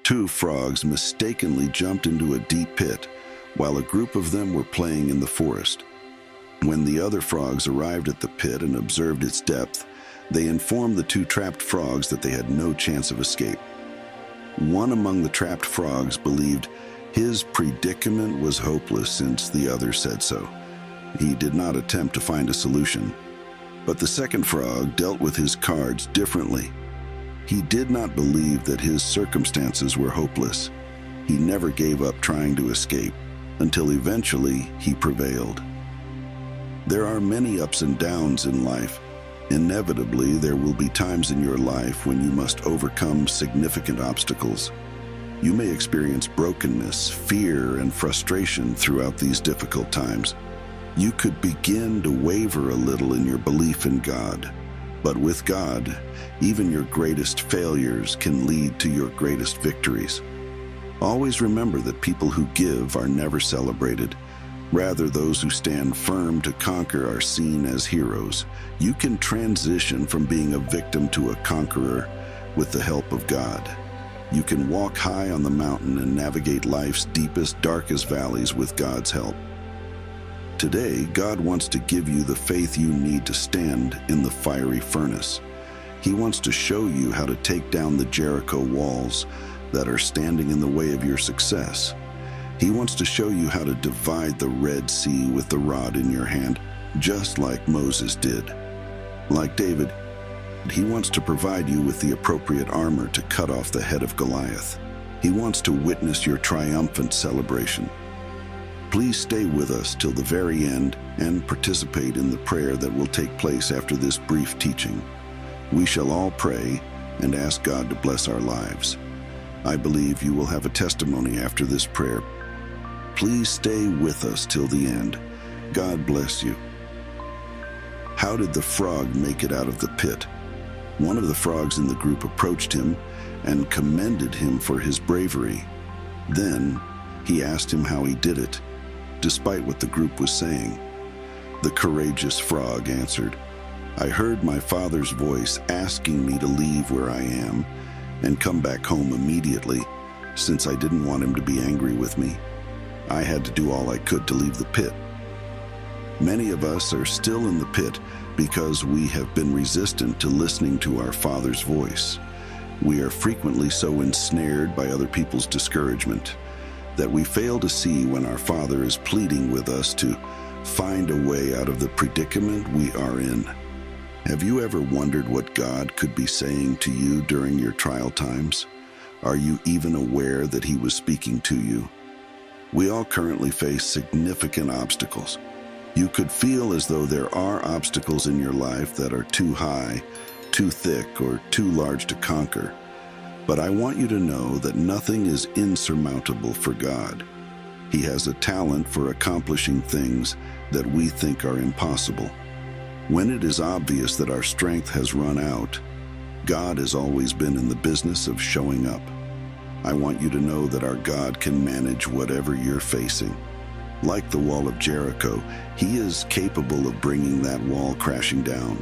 Two frogs mistakenly jumped into a deep pit while a group of them were playing in the forest. When the other frogs arrived at the pit and observed its depth, they informed the two trapped frogs that they had no chance of escape. One among the trapped frogs believed his predicament was hopeless since the other said so. He did not attempt to find a solution. But the second frog dealt with his cards differently. He did not believe that his circumstances were hopeless. He never gave up trying to escape, until eventually he prevailed. There are many ups and downs in life. Inevitably, there will be times in your life when you must overcome significant obstacles. You may experience brokenness, fear, and frustration throughout these difficult times. You could begin to waver a little in your belief in God. But with God, even your greatest failures can lead to your greatest victories. Always remember that people who give are never celebrated. Rather, those who stand firm to conquer are seen as heroes. You can transition from being a victim to a conqueror with the help of God. You can walk high on the mountain and navigate life's deepest, darkest valleys with God's help. Today, God wants to give you the faith you need to stand in the fiery furnace. He wants to show you how to take down the Jericho walls that are standing in the way of your success. He wants to show you how to divide the Red Sea with the rod in your hand, just like Moses did. Like David, he wants to provide you with the appropriate armor to cut off the head of Goliath. He wants to witness your triumphant celebration. Please stay with us till the very end and participate in the prayer that will take place after this brief teaching. We shall all pray and ask God to bless our lives. I believe you will have a testimony after this prayer. Please stay with us till the end. God bless you. How did the frog make it out of the pit? One of the frogs in the group approached him and commended him for his bravery. Then he asked him how he did it, despite what the group was saying. The courageous frog answered, "I heard my father's voice asking me to leave where I am and come back home immediately, since I didn't want him to be angry with me. I had to do all I could to leave the pit." Many of us are still in the pit because we have been resistant to listening to our Father's voice. We are frequently so ensnared by other people's discouragement that we fail to see when our Father is pleading with us to find a way out of the predicament we are in. Have you ever wondered what God could be saying to you during your trial times? Are you even aware that He was speaking to you? We all currently face significant obstacles. You could feel as though there are obstacles in your life that are too high, too thick, or too large to conquer. But I want you to know that nothing is insurmountable for God. He has a talent for accomplishing things that we think are impossible. When it is obvious that our strength has run out, God has always been in the business of showing up. I want you to know that our God can manage whatever you're facing. Like the wall of Jericho, He is capable of bringing that wall crashing down.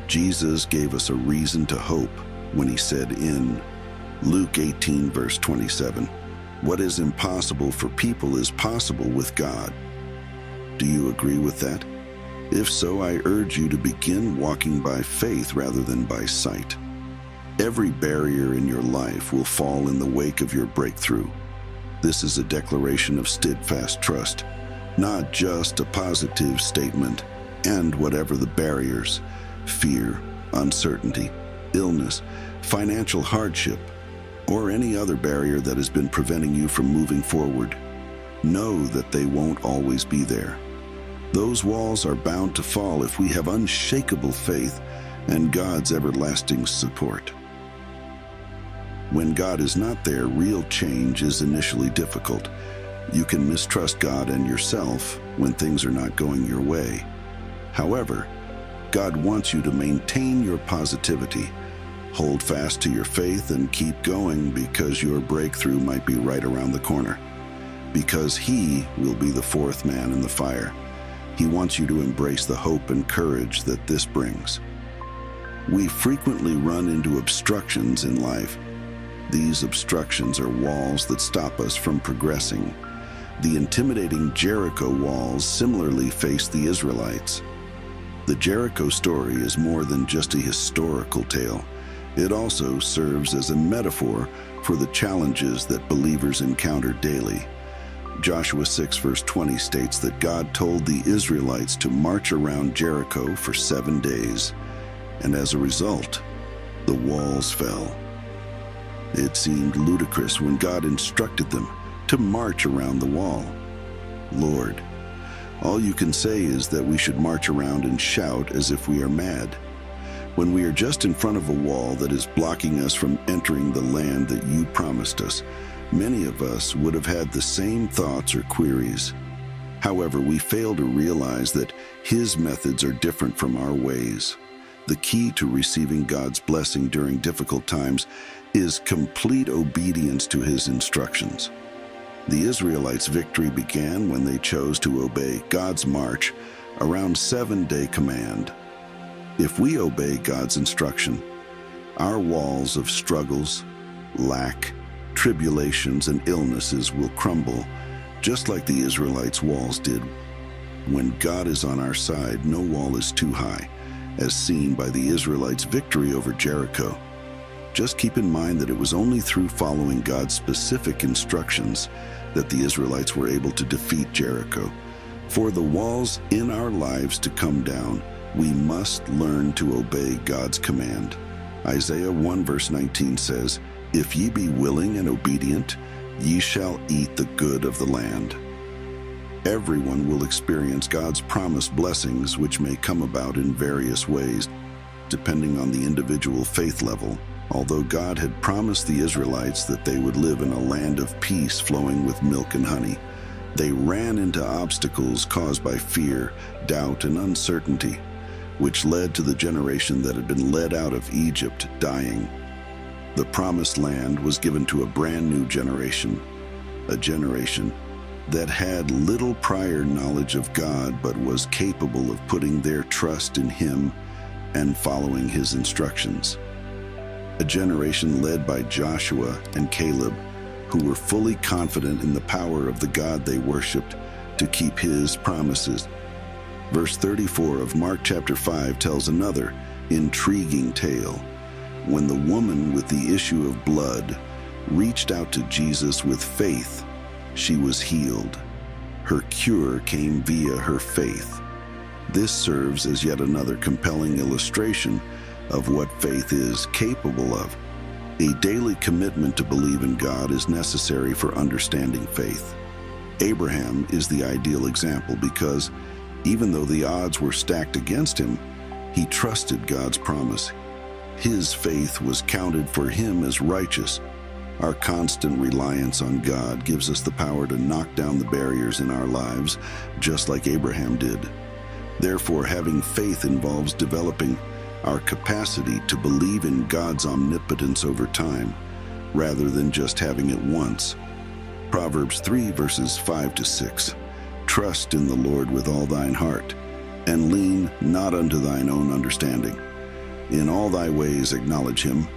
Jesus gave us a reason to hope when He said in Luke 18, verse 27, "What is impossible for people is possible with God." Do you agree with that? If so, I urge you to begin walking by faith rather than by sight. Every barrier in your life will fall in the wake of your breakthrough. This is a declaration of steadfast trust, not just a positive statement. And whatever the barriers, fear, uncertainty, illness, financial hardship, or any other barrier that has been preventing you from moving forward, know that they won't always be there. Those walls are bound to fall if we have unshakable faith and God's everlasting support. When God is not there, real change is initially difficult. You can mistrust God and yourself when things are not going your way. However, God wants you to maintain your positivity. Hold fast to your faith and keep going, because your breakthrough might be right around the corner. Because He will be the fourth man in the fire. He wants you to embrace the hope and courage that this brings. We frequently run into obstructions in life. These obstructions are walls that stop us from progressing. The intimidating Jericho walls similarly faced the Israelites. The Jericho story is more than just a historical tale. It also serves as a metaphor for the challenges that believers encounter daily. Joshua 6 verse 20 states that God told the Israelites to march around Jericho for 7 days, and as a result, the walls fell. It seemed ludicrous when God instructed them to march around the wall. Lord, all you can say is that we should march around and shout as if we are mad, when we are just in front of a wall that is blocking us from entering the land that you promised us. Many of us would have had the same thoughts or queries. However, we fail to realize that His methods are different from our ways. The key to receiving God's blessing during difficult times is complete obedience to His instructions. The Israelites' victory began when they chose to obey God's march around 7-day command. If we obey God's instruction, our walls of struggles, lack, tribulations, and illnesses will crumble, just like the Israelites' walls did. When God is on our side, no wall is too high, as seen by the Israelites' victory over Jericho. Just keep in mind that it was only through following God's specific instructions that the Israelites were able to defeat Jericho. For the walls in our lives to come down, we must learn to obey God's command. Isaiah 1 verse 19 says, "If ye be willing and obedient, ye shall eat the good of the land." Everyone will experience God's promised blessings, which may come about in various ways, depending on the individual faith level. Although God had promised the Israelites that they would live in a land of peace flowing with milk and honey, they ran into obstacles caused by fear, doubt, and uncertainty, which led to the generation that had been led out of Egypt dying. The promised land was given to a brand new generation, a generation that had little prior knowledge of God but was capable of putting their trust in Him and following His instructions. A generation led by Joshua and Caleb, who were fully confident in the power of the God they worshiped to keep His promises. Verse 34 of Mark chapter 5 tells another intriguing tale. When the woman with the issue of blood reached out to Jesus with faith, she was healed. Her cure came via her faith. This serves as yet another compelling illustration of what faith is capable of. A daily commitment to believe in God is necessary for understanding faith. Abraham is the ideal example because, even though the odds were stacked against him, he trusted God's promise. His faith was counted for him as righteous. Our constant reliance on God gives us the power to knock down the barriers in our lives, just like Abraham did. Therefore, having faith involves developing our capacity to believe in God's omnipotence over time, rather than just having it once. Proverbs 3 verses 5 to 6. Trust in the Lord with all thine heart, and lean not unto thine own understanding. In all thy ways acknowledge Him,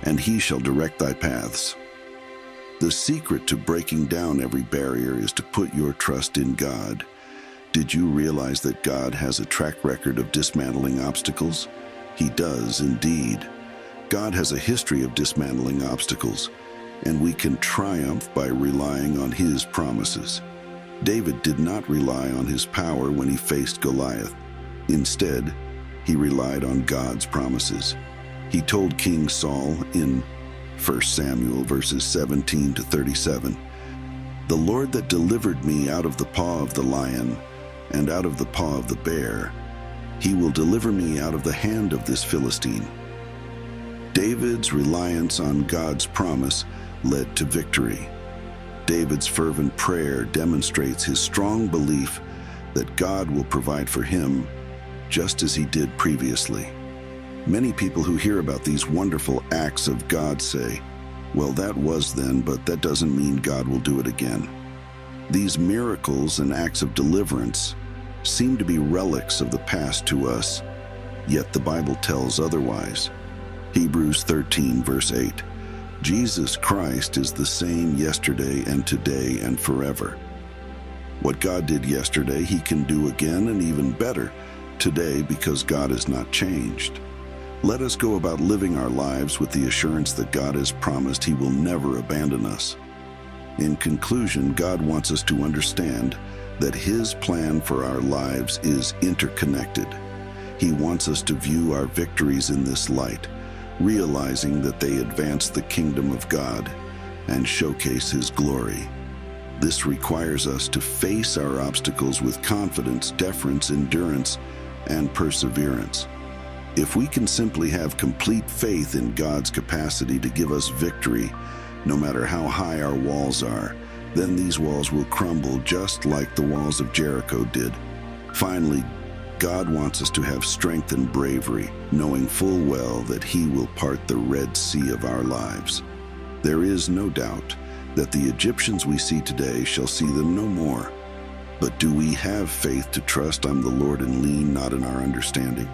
and He shall direct thy paths. The secret to breaking down every barrier is to put your trust in God. Did you realize that God has a track record of dismantling obstacles? He does indeed. God has a history of dismantling obstacles, and we can triumph by relying on His promises. David did not rely on his power when he faced Goliath. Instead, he relied on God's promises. He told King Saul in 1 Samuel verses 17 to 37, "The Lord that delivered me out of the paw of the lion and out of the paw of the bear, He will deliver me out of the hand of this Philistine." David's reliance on God's promise led to victory. David's fervent prayer demonstrates his strong belief that God will provide for him, just as He did previously. Many people who hear about these wonderful acts of God say, "Well, that was then, but that doesn't mean God will do it again." These miracles and acts of deliverance seem to be relics of the past to us, yet the Bible tells otherwise. Hebrews 13 verse 8, Jesus Christ is the same yesterday and today and forever. What God did yesterday, He can do again and even better today because God has not changed. Let us go about living our lives with the assurance that God has promised He will never abandon us. In conclusion, God wants us to understand that His plan for our lives is interconnected. He wants us to view our victories in this light, realizing that they advance the kingdom of God and showcase His glory. This requires us to face our obstacles with confidence, deference, endurance, and perseverance. If we can simply have complete faith in God's capacity to give us victory, no matter how high our walls are, then these walls will crumble just like the walls of Jericho did. Finally, God wants us to have strength and bravery, knowing full well that He will part the Red Sea of our lives. There is no doubt that the Egyptians we see today shall see them no more. But do we have faith to trust on the Lord and lean not in our understanding?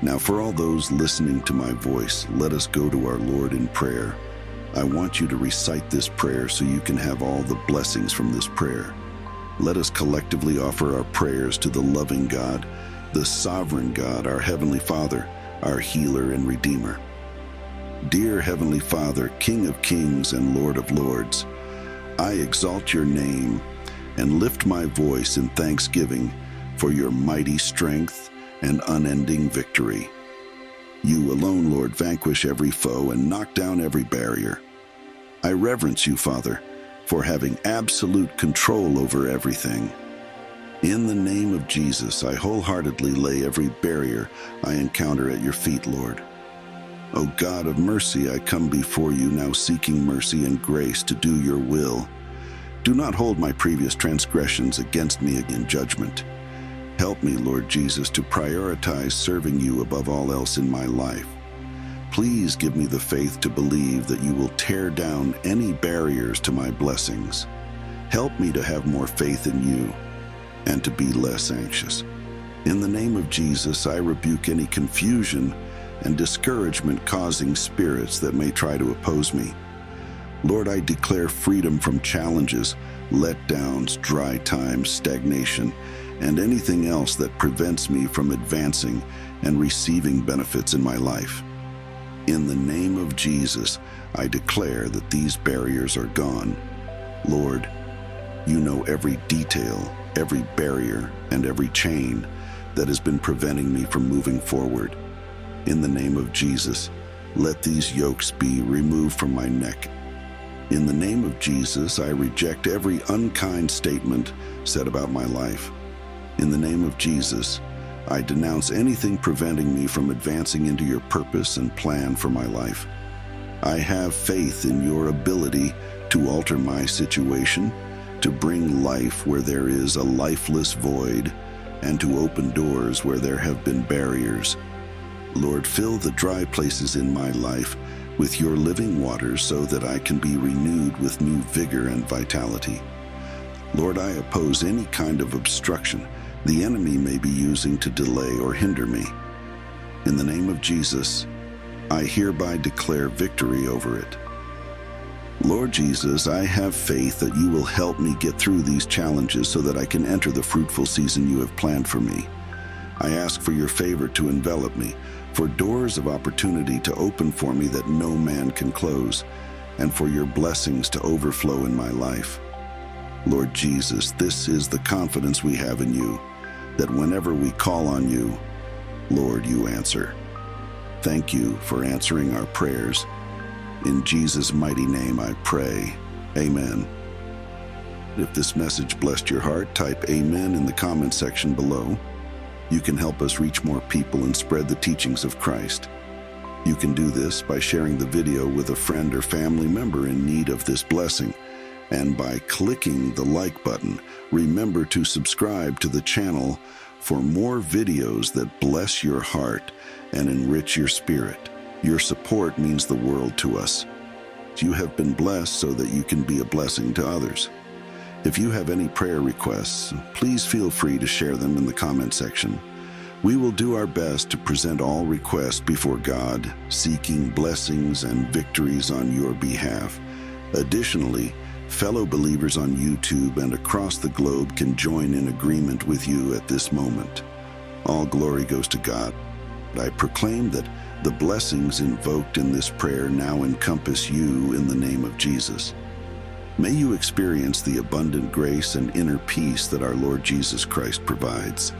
Now, for all those listening to my voice, let us go to our Lord in prayer. I want you to recite this prayer so you can have all the blessings from this prayer. Let us collectively offer our prayers to the loving God, the sovereign God, our Heavenly Father, our healer and Redeemer. Dear Heavenly Father, King of kings and Lord of lords, I exalt your name and lift my voice in thanksgiving for your mighty strength and unending victory. You alone, Lord, vanquish every foe and knock down every barrier. I reverence you, Father, for having absolute control over everything. In the name of Jesus, I wholeheartedly lay every barrier I encounter at your feet, Lord. O God of mercy, I come before you now seeking mercy and grace to do your will. Do not hold my previous transgressions against me in judgment. Help me, Lord Jesus, to prioritize serving you above all else in my life. Please give me the faith to believe that you will tear down any barriers to my blessings. Help me to have more faith in you and to be less anxious. In the name of Jesus, I rebuke any confusion and discouragement-causing spirits that may try to oppose me. Lord, I declare freedom from challenges, letdowns, dry times, stagnation, and anything else that prevents me from advancing and receiving benefits in my life. In the name of Jesus, I declare that these barriers are gone. Lord, you know every detail, every barrier, and every chain that has been preventing me from moving forward. In the name of Jesus, let these yokes be removed from my neck. In the name of Jesus, I reject every unkind statement said about my life. In the name of Jesus, I denounce anything preventing me from advancing into your purpose and plan for my life. I have faith in your ability to alter my situation, to bring life where there is a lifeless void, and to open doors where there have been barriers. Lord, fill the dry places in my life with your living waters so that I can be renewed with new vigor and vitality. Lord, I oppose any kind of obstruction the enemy may be using to delay or hinder me. In the name of Jesus, I hereby declare victory over it. Lord Jesus, I have faith that you will help me get through these challenges so that I can enter the fruitful season you have planned for me. I ask for your favor to envelop me, for doors of opportunity to open for me that no man can close, and for your blessings to overflow in my life. Lord Jesus, this is the confidence we have in you, that whenever we call on you, Lord, you answer. Thank you for answering our prayers. In Jesus' mighty name I pray. Amen. If this message blessed your heart, type Amen in the comment section below. You can help us reach more people and spread the teachings of Christ. You can do this by sharing the video with a friend or family member in need of this blessing. And by clicking the like button, remember to subscribe to the channel for more videos that bless your heart and enrich your spirit. Your support means the world to us. You have been blessed so that you can be a blessing to others. If you have any prayer requests, please feel free to share them in the comment section. We will do our best to present all requests before God, seeking blessings and victories on your behalf. Additionally, fellow believers on YouTube and across the globe can join in agreement with you at this moment. All glory goes to God. I proclaim that the blessings invoked in this prayer now encompass you in the name of Jesus. May you experience the abundant grace and inner peace that our Lord Jesus Christ provides.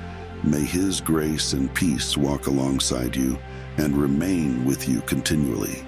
May His grace and peace walk alongside you and remain with you continually.